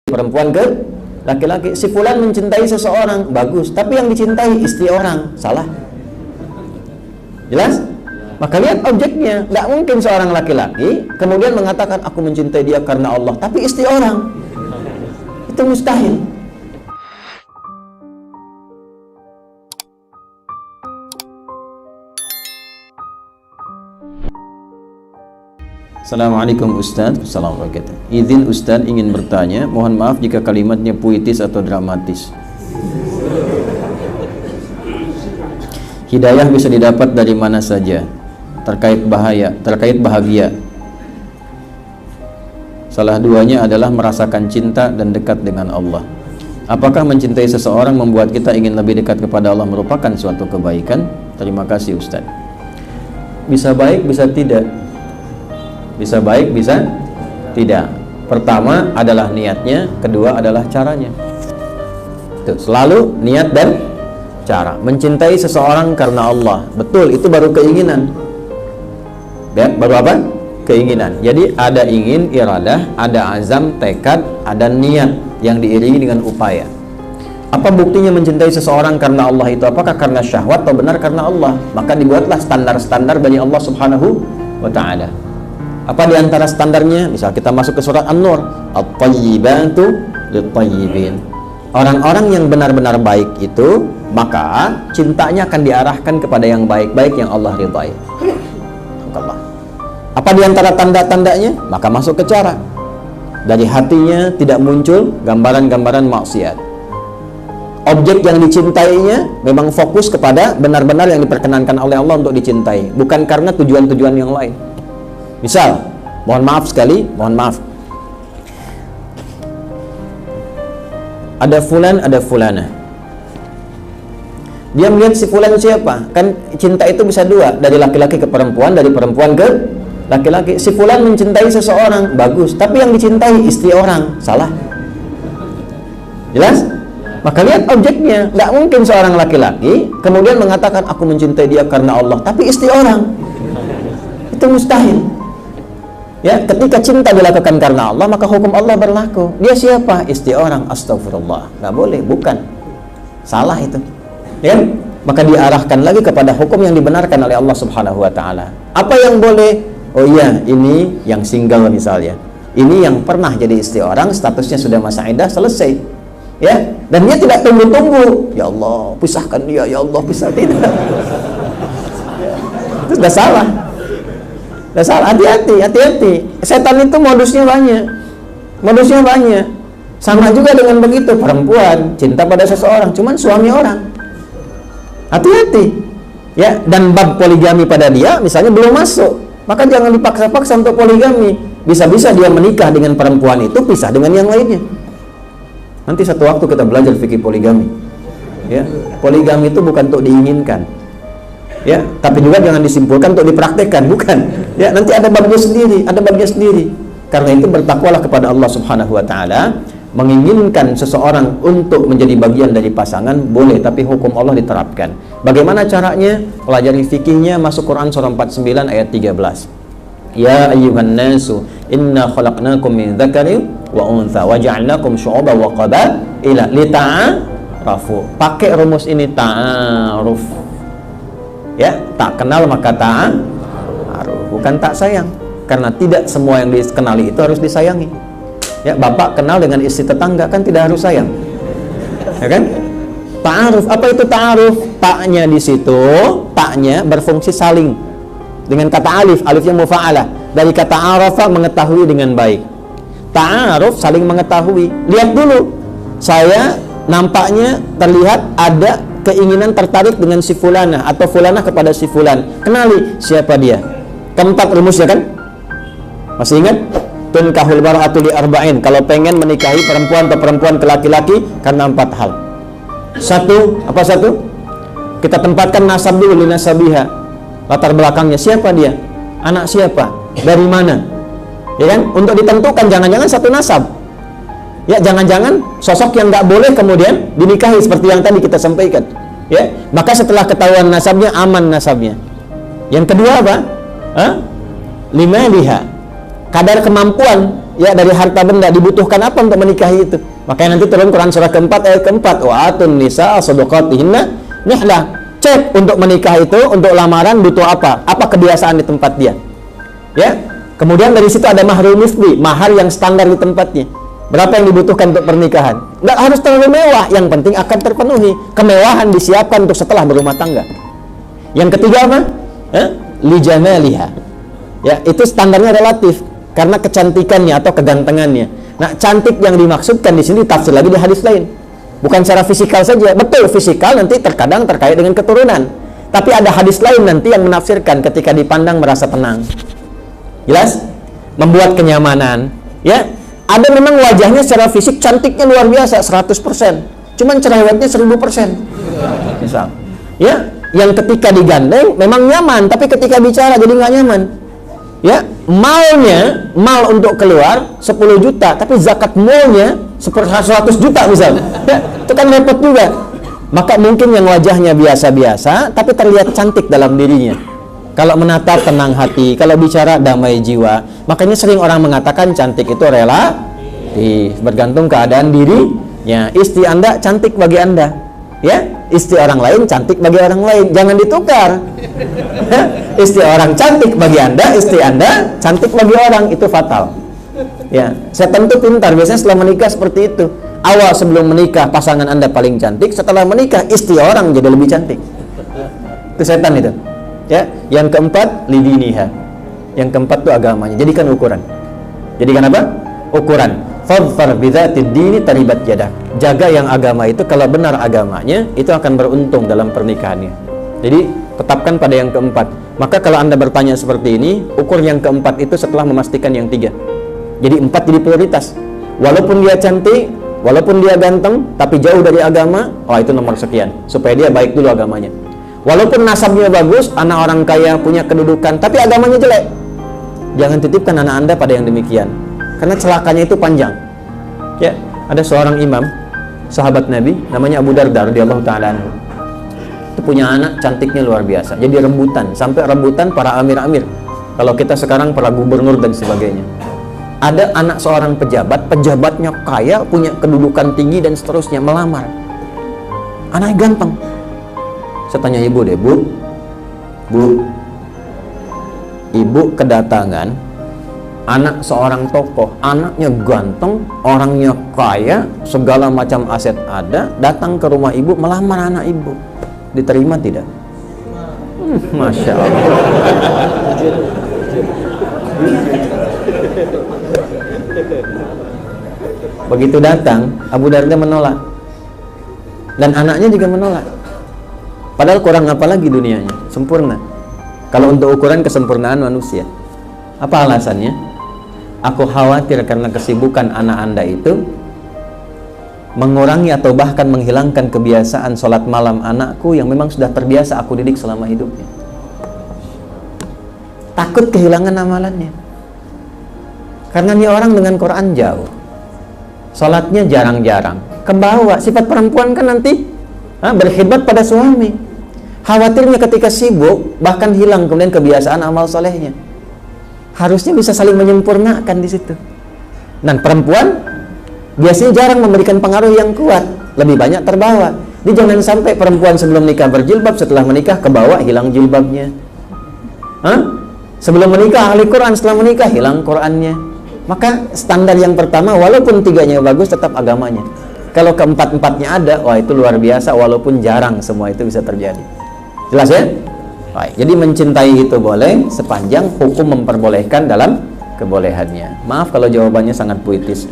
perempuan ke laki-laki. Si fulan mencintai seseorang, bagus, tapi yang dicintai istri orang, salah. Jelas? Maka lihat objeknya. Nggak mungkin seorang laki-laki kemudian mengatakan aku mencintai dia karena Allah, tapi istri orang. Itu mustahil. Assalamualaikum Ustaz. Assalamualaikum. Izin Ustaz ingin bertanya, mohon maaf jika kalimatnya puitis atau dramatis. Hidayah bisa didapat dari mana saja, terkait bahagia. Salah duanya adalah merasakan cinta dan dekat dengan Allah. Apakah mencintai seseorang membuat kita ingin lebih dekat kepada Allah merupakan suatu kebaikan? Terima kasih Ustaz. Bisa baik, bisa tidak. Bisa baik, bisa tidak. Pertama adalah niatnya, kedua adalah caranya. Itu selalu niat dan cara. Mencintai seseorang karena Allah, betul, itu baru keinginan. Ya, baru apa? Keinginan. Jadi ada ingin, iradah, ada azam, tekad, ada niat yang diiringi dengan upaya. Apa buktinya mencintai seseorang karena Allah itu? Apakah karena syahwat atau benar karena Allah? Maka dibuatlah standar-standar dari Allah Subhanahu wa ta'ala. Apa di antara standarnya? Misal kita masuk ke surat An-Nur, at-tayyibatu lit-tayyibin. Orang-orang yang benar-benar baik itu, maka cintanya akan diarahkan kepada yang baik-baik yang Allah ridhai. Apa di antara tanda-tandanya? Maka masuk ke cara. Dari hatinya tidak muncul gambaran-gambaran maksiat. Objek yang dicintainya memang fokus kepada benar-benar yang diperkenankan oleh Allah untuk dicintai, bukan karena tujuan-tujuan yang lain. Misal, mohon maaf sekali, mohon maaf. Ada fulan, ada fulana. Dia melihat si fulan siapa? Kan cinta itu bisa dua, dari laki-laki ke perempuan, dari perempuan ke laki-laki. Si fulan mencintai seseorang, bagus, tapi yang dicintai istri orang, salah. Jelas? Maka lihat objeknya. Nggak mungkin seorang laki-laki kemudian mengatakan aku mencintai dia karena Allah, tapi istri orang. Itu mustahil. Ya, ketika cinta dilakukan karena Allah, maka hukum Allah berlaku. Dia siapa? Istri orang. Astagfirullah. Nggak boleh, bukan. Salah itu. Ya, maka diarahkan lagi kepada hukum yang dibenarkan oleh Allah Subhanahu wa ta'ala. Apa yang boleh? Oh iya, ini yang single misalnya. Ini yang pernah jadi istri orang, statusnya sudah masa iddah, selesai. Ya, dan dia tidak tunggu-tunggu. Ya Allah, pisahkan dia. Ya Allah, pisah tidak. Itu sudah salah. Salah, hati-hati. Setan itu modusnya banyak. Sama juga dengan begitu, perempuan cinta pada seseorang, cuman suami orang. Hati-hati. Ya, dan bab poligami pada dia misalnya belum masuk, maka jangan dipaksa-paksa untuk poligami. Bisa-bisa dia menikah dengan perempuan itu, pisah dengan yang lainnya. Nanti satu waktu kita belajar fikih poligami. Ya, poligami itu bukan untuk diinginkan. Ya, tapi juga jangan disimpulkan untuk dipraktekkan, bukan. Ya, nanti ada babnya sendiri, Karena itu bertakwalah kepada Allah Subhanahu wa ta'ala. Menginginkan seseorang untuk menjadi bagian dari pasangan boleh, tapi hukum Allah diterapkan. Bagaimana caranya? Pelajari fikihnya, masuk Quran surah 49 ayat 13. Ya ayyuhan nasu inna khalaqnakum min dzakarin wa untha wa ja'alnakum syu'uban wa qabaila lita'arafu. Pakai rumus ini, ta'aruf. Ya, tak kenal maka ta'aruf, bukan tak sayang. Karena tidak semua yang dikenali itu harus disayangi. Ya, bapak kenal dengan istri tetangga kan tidak harus sayang. Ya kan? Ta'aruf, apa itu ta'aruf? Taknya di situ, taknya berfungsi saling. Dengan kata alif, alifnya mufa'alah. Dari kata arafa, mengetahui dengan baik. Ta'aruf, saling mengetahui. Lihat dulu, saya nampaknya terlihat ada keinginan tertarik dengan si fulana atau fulana kepada si fulan. Kenali siapa dia. Keempat rumusnya kan? Masih ingat? Tunkahul mar'atu li arba'in. Kalau pengen menikahi perempuan atau perempuan ke laki-laki karena 4 hal. Satu, apa satu? Kita tempatkan nasab dulu, li nasabiha. Latar belakangnya siapa dia? Anak siapa? Dari mana? Ya kan? Untuk ditentukan, jangan-jangan satu nasab. Ya, jangan-jangan sosok yang nggak boleh kemudian dinikahi seperti yang tadi kita sampaikan. Ya, maka setelah ketahuan nasabnya, aman nasabnya. Yang kedua apa? Limaliha, kadar kemampuan ya dari harta benda, dibutuhkan apa untuk menikahi itu? Makanya nanti turun Quran surah keempat ayat keempat, wa atun nisa shadaqatihinna nihlah. Cek untuk menikah itu, untuk lamaran butuh apa? Apa kebiasaan di tempat dia? Ya. Kemudian dari situ ada mahrul misli, mahar yang standar di tempatnya. Berapa yang dibutuhkan untuk pernikahan? Nggak harus terlalu mewah, yang penting akan terpenuhi. Kemewahan disiapkan untuk setelah berumah tangga. Yang ketiga apa? Lijamaliha. Ya, itu standarnya relatif karena kecantikannya atau kegantengannya. Nah, cantik yang dimaksudkan di sini tafsir lagi di hadis lain. Bukan secara fisikal saja. Betul, fisikal nanti terkadang terkait dengan keturunan. Tapi ada hadis lain nanti yang menafsirkan ketika dipandang merasa tenang. Jelas? Membuat kenyamanan. Ya, ada memang wajahnya secara fisik cantiknya luar biasa 100%. Cuman cerewetnya 1000%. Misal. Ya, yang ketika digandeng memang nyaman, tapi ketika bicara jadi nggak nyaman. Ya, mal untuk keluar 10 juta, tapi zakat malnya 100 juta misalnya. Ya, itu kan repot juga. Maka mungkin yang wajahnya biasa-biasa, tapi terlihat cantik dalam dirinya. Kalau menatap tenang hati, kalau bicara damai jiwa. Makanya sering orang mengatakan cantik itu relatif, bergantung keadaan dirinya. Istri Anda cantik bagi Anda, ya. Istri orang lain cantik bagi orang lain, jangan ditukar. Istri orang cantik bagi Anda, istri Anda cantik bagi orang, itu fatal. Ya, setan itu pintar, biasanya setelah menikah seperti itu. Awal sebelum menikah pasangan Anda paling cantik, setelah menikah istri orang jadi lebih cantik. Itu setan itu. Ya, yang keempat lidiniha. Yang keempat itu agamanya. Jadikan ukuran. Jadikan apa? Ukuran. Fadfar bidzatid dini taribat yadak. Jaga yang agama itu, kalau benar agamanya, itu akan beruntung dalam pernikahannya. Jadi, tetapkan pada yang keempat. Maka kalau Anda bertanya seperti ini, ukur yang keempat itu setelah memastikan yang tiga. Jadi 4 jadi prioritas. Walaupun dia cantik, walaupun dia ganteng, tapi jauh dari agama, itu nomor sekian. Supaya dia baik dulu agamanya. Walaupun nasabnya bagus, anak orang kaya, punya kedudukan, tapi agamanya jelek, jangan titipkan anak Anda pada yang demikian. Karena celakanya itu panjang. Ya, ada seorang imam, sahabat Nabi, namanya Abu Darda radhiyallahu ta'ala anhu. Itu punya anak cantiknya luar biasa. Jadi rebutan, sampai rebutan para amir-amir. Kalau kita sekarang para gubernur dan sebagainya. Ada anak seorang pejabat, pejabatnya kaya, punya kedudukan tinggi dan seterusnya, melamar. Anaknya ganteng. Saya tanya ibu deh, Bu, ibu kedatangan anak seorang tokoh, anaknya ganteng, orangnya kaya, segala macam aset ada, datang ke rumah ibu, melamar anak ibu. Diterima tidak? Masya Allah. Begitu datang, Abu Darda menolak. Dan anaknya juga menolak. Padahal kurang apa lagi dunianya? Sempurna. Kalau untuk ukuran kesempurnaan manusia. Apa alasannya? Aku khawatir karena kesibukan anak Anda itu mengurangi atau bahkan menghilangkan kebiasaan sholat malam anakku yang memang sudah terbiasa aku didik selama hidupnya. Takut kehilangan amalannya. Karena ini orang dengan Quran jauh, sholatnya jarang-jarang, kebawa. Sifat perempuan kan nanti berkhidmat pada suami. Khawatirnya ketika sibuk bahkan hilang kemudian kebiasaan amal solehnya. Harusnya bisa saling menyempurnakan di situ. Dan perempuan biasanya jarang memberikan pengaruh yang kuat, lebih banyak terbawa. Jadi jangan sampai perempuan sebelum nikah berjilbab, setelah menikah kebawa hilang jilbabnya. Sebelum menikah ahli Quran, setelah menikah hilang Qurannya. Maka standar yang pertama, walaupun tiganya bagus, tetap agamanya. Kalau keempat-empatnya ada, itu luar biasa, walaupun jarang semua itu bisa terjadi. Jelas ya? Baik, jadi mencintai itu boleh sepanjang hukum memperbolehkan dalam kebolehannya. Maaf kalau jawabannya sangat puitis.